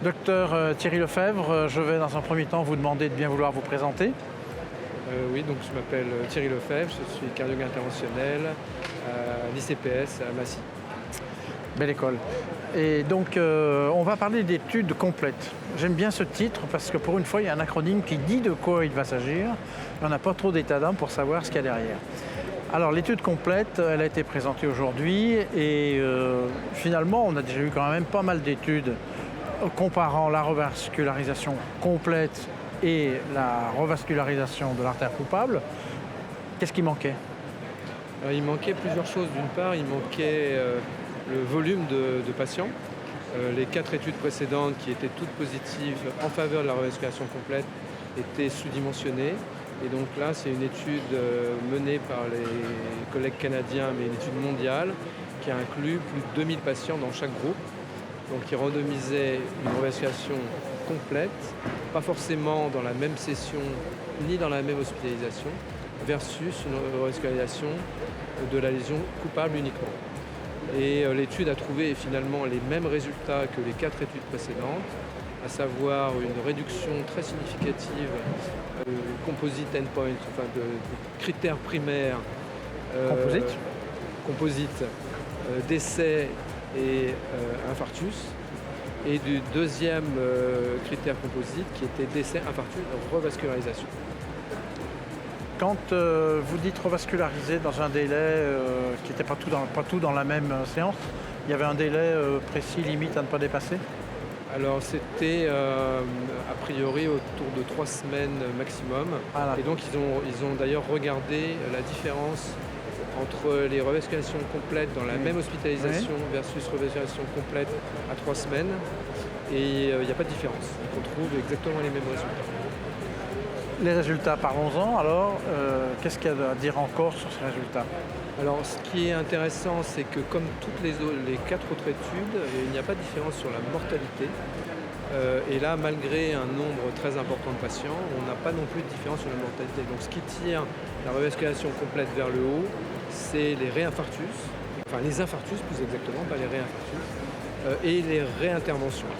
Docteur Thierry Lefebvre, je vais dans un premier temps vous demander de bien vouloir vous présenter. Oui, donc je m'appelle Thierry Lefebvre, je suis cardiologue interventionnel à l'ICPS à Massy. Belle école. Et donc, on va parler d'études complètes. J'aime bien ce titre parce que pour une fois, il y a un acronyme qui dit de quoi il va s'agir. On n'a pas trop d'état d'âme pour savoir ce qu'il y a derrière. Alors, l'étude complète, elle a été présentée aujourd'hui et finalement, on a déjà eu quand même pas mal d'études comparant la revascularisation complète et la revascularisation de l'artère coupable. Qu'est-ce qui manquait? Alors, il manquait plusieurs choses. D'une part, il manquait le volume de patients. Les 4 études précédentes qui étaient toutes positives en faveur de la revascularisation complète étaient sous-dimensionnées. Et donc là, c'est une étude menée par les collègues canadiens, mais une étude mondiale, qui a inclus plus de 2000 patients dans chaque groupe. Donc qui randomisait une revascularisation complète, pas forcément dans la même session ni dans la même hospitalisation, versus une revascularisation de la lésion coupable uniquement. Et l'étude a trouvé finalement les mêmes résultats que les 4 études précédentes, à savoir une réduction très significative composite endpoint, enfin de critères primaires composite, décès et infarctus, et du deuxième critère composite qui était décès, infarctus, revascularisation. Quand vous dites revasculariser dans un délai qui n'était pas tout dans la même séance, il y avait un délai précis, limite à ne pas dépasser? Alors c'était a priori autour de 3 semaines maximum. Voilà. Et donc ils ont d'ailleurs regardé la différence entre les revascularisations complètes dans la même hospitalisation versus revascularisation complète à 3 semaines. Et il n'y a pas de différence. On trouve exactement les mêmes résultats. Les résultats, parlons-en. Alors, qu'est-ce qu'il y a à dire encore sur ces résultats? Alors, ce qui est intéressant, c'est que comme toutes les 4 autres études, il n'y a pas de différence sur la mortalité. Et là, malgré un nombre très important de patients, on n'a pas non plus de différence sur la mortalité. Donc, ce qui tire la revascularisation complète vers le haut, c'est les réinfarctus, enfin les infarctus plus exactement, pas les réinfarctus, et les réinterventions.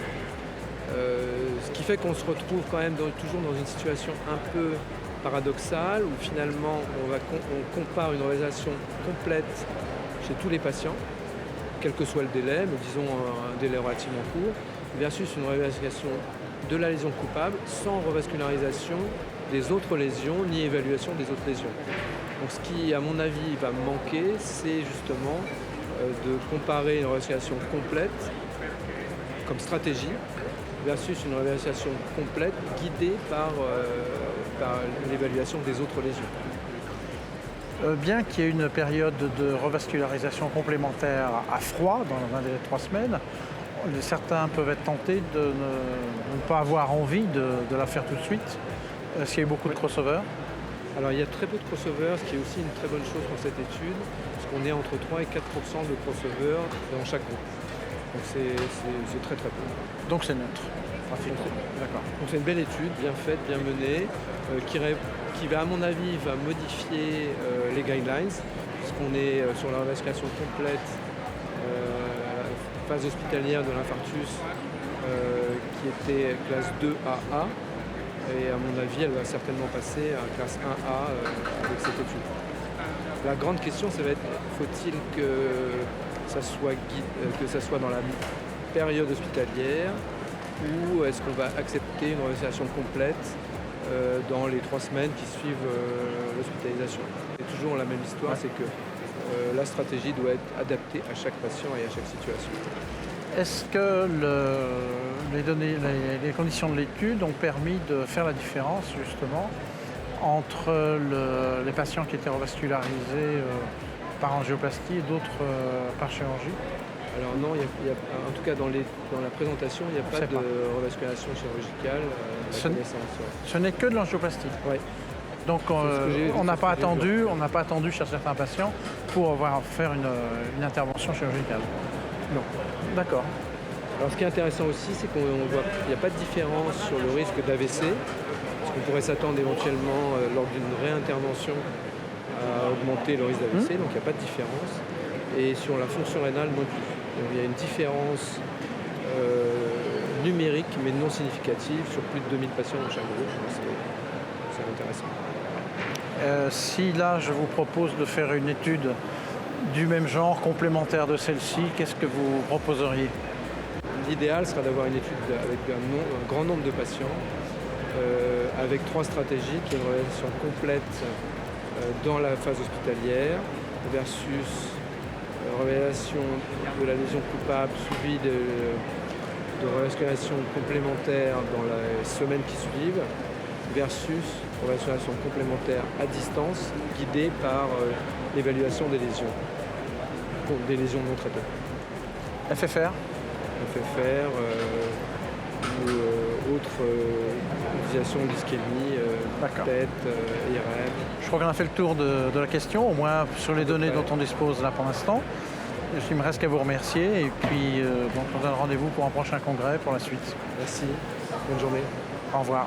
Ce qui fait qu'on se retrouve quand même toujours dans une situation un peu paradoxale où finalement on compare une revascularisation complète chez tous les patients, quel que soit le délai, mais disons un délai relativement court, versus une revascularisation de la lésion coupable sans revascularisation des autres lésions ni évaluation des autres lésions. Donc ce qui, à mon avis, va manquer, c'est justement de comparer une revascularisation complète comme stratégie versus une revascularisation complète guidée par l'évaluation des autres lésions. Bien qu'il y ait une période de revascularisation complémentaire à froid, dans un délai de 3 semaines, certains peuvent être tentés de ne pas avoir envie de la faire tout de suite. Est-ce qu'il y a eu beaucoup de crossover? Alors il y a très peu de crossover, ce qui est aussi une très bonne chose pour cette étude, parce qu'on est entre 3 et 4% de crossover dans chaque groupe. Donc c'est très très peu. Donc c'est neutre. D'accord. Donc c'est une belle étude, bien faite, bien menée, qui va à mon avis modifier les guidelines, puisqu'on est sur la revascularisation complète, phase hospitalière de l'infarctus, qui était classe 2AA. Et à mon avis, elle va certainement passer à classe 1A avec cette étude. La grande question, ça va être, faut-il que ça soit dans la période hospitalière ou est-ce qu'on va accepter une revascularisation complète dans les 3 semaines qui suivent l'hospitalisation? C'est toujours la même histoire, c'est que la stratégie doit être adaptée à chaque patient et à chaque situation. Est-ce que les conditions de l'étude ont permis de faire la différence justement entre les patients qui étaient revascularisés par angioplastie et d'autres par chirurgie? Alors non, en tout cas dans la présentation, il n'y a pas de revascularisation chirurgicale à la connaissance. Ce n'est que de l'angioplastie. Oui. Donc on n'a pas attendu chez certains patients pour faire une intervention chirurgicale. Non. D'accord. Alors ce qui est intéressant aussi, c'est qu'on voit qu'il n'y a pas de différence sur le risque d'AVC, parce qu'on pourrait s'attendre éventuellement lors d'une réintervention à augmenter le risque d'AVC, donc il n'y a pas de différence. Et sur la fonction rénale non plus. Donc il y a une différence numérique mais non significative sur plus de 2000 patients dans chaque groupe. C'est intéressant. Si là, je vous propose de faire une étude du même genre, complémentaire de celle-ci, qu'est-ce que vous proposeriez? L'idéal sera d'avoir une étude avec un grand nombre de patients, avec 3 stratégies qui est une réalisation complète dans la phase hospitalière versus révélation de la lésion coupable suivie de révélation complémentaire dans les semaines qui suivent versus révélation complémentaire à distance guidée par l'évaluation des lésions non traitées. FFR? FFR ou autre utilisation d'ischémie, tête, IRM. Je crois qu'on a fait le tour de la question, au moins sur les données dont on dispose là pour l'instant. Il me reste qu'à vous remercier et puis donc on donne rendez-vous pour un prochain congrès pour la suite. Merci, bonne journée. Au revoir.